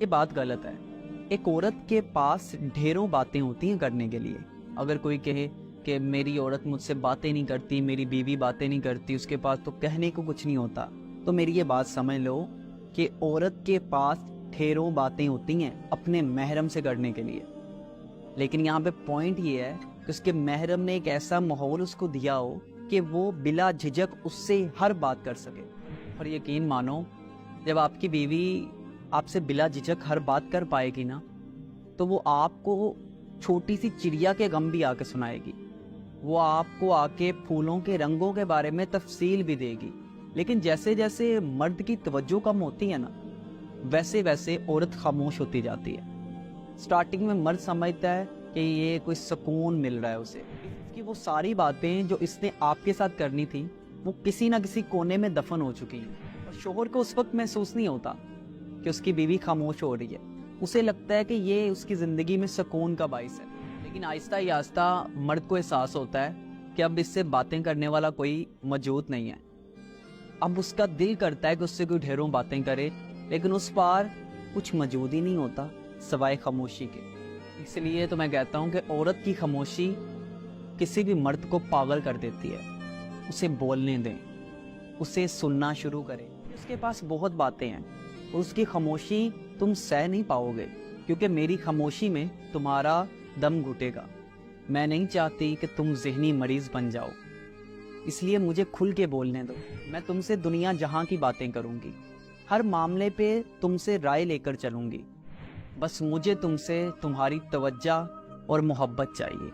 یہ بات غلط ہے۔ ایک عورت کے پاس ڈھیروں باتیں ہوتی ہیں کرنے کے لیے۔ اگر کوئی کہے کہ میری عورت مجھ سے باتیں نہیں کرتی، میری بیوی باتیں نہیں کرتی، اس کے پاس تو کہنے کو کچھ نہیں ہوتا، تو میری یہ بات سمجھ لو کہ عورت کے پاس ڈھیروں باتیں ہوتی ہیں اپنے محرم سے کرنے کے لیے، لیکن یہاں پہ پوائنٹ یہ ہے کہ اس کے محرم نے ایک ایسا ماحول اس کو دیا ہو کہ وہ بلا جھجک اس سے ہر بات کر سکے۔ اور یقین مانو، جب آپ کی بیوی آپ سے بلا جھجک ہر بات کر پائے گی نا، تو وہ آپ کو چھوٹی سی چڑیا کے غم بھی آ کے سنائے گی، وہ آپ کو آ کے پھولوں کے رنگوں کے بارے میں تفصیل بھی دے گی۔ لیکن جیسے جیسے مرد کی توجہ کم ہوتی ہے نا، ویسے ویسے عورت خاموش ہوتی جاتی ہے۔ سٹارٹنگ میں مرد سمجھتا ہے کہ یہ کوئی سکون مل رہا ہے اسے، کہ وہ ساری باتیں جو اس نے آپ کے ساتھ کرنی تھی وہ کسی نہ کسی کونے میں دفن ہو چکی ہیں، اور شوہر کو اس وقت محسوس نہیں ہوتا کہ اس کی بیوی خاموش ہو رہی ہے، اسے لگتا ہے کہ یہ اس کی زندگی میں سکون کا باعث ہے۔ لیکن آہستہ آہستہ مرد کو احساس ہوتا ہے کہ اب اس سے باتیں کرنے والا کوئی موجود نہیں ہے۔ اب اس کا دل کرتا ہے کہ اس سے کوئی ڈھیروں باتیں کرے، لیکن اس پار کچھ موجود ہی نہیں ہوتا سوائے خاموشی کے۔ اس لیے تو میں کہتا ہوں کہ عورت کی خاموشی کسی بھی مرد کو پاگل کر دیتی ہے۔ اسے بولنے دیں، اسے سننا شروع کریں۔ اس کے پاس بہت باتیں ہیں اور اس کی خاموشی تم سہ نہیں پاؤ گے، کیونکہ میری خاموشی میں تمہارا دم گھٹے گا۔ میں نہیں چاہتی کہ تم ذہنی مریض بن جاؤ، اس لیے مجھے کھل کے بولنے دو۔ میں تم سے دنیا جہاں کی باتیں کروں گی، ہر معاملے پہ تم سے رائے لے کر چلوں گی، بس مجھے تم سے تمہاری توجہ اور محبت چاہیے۔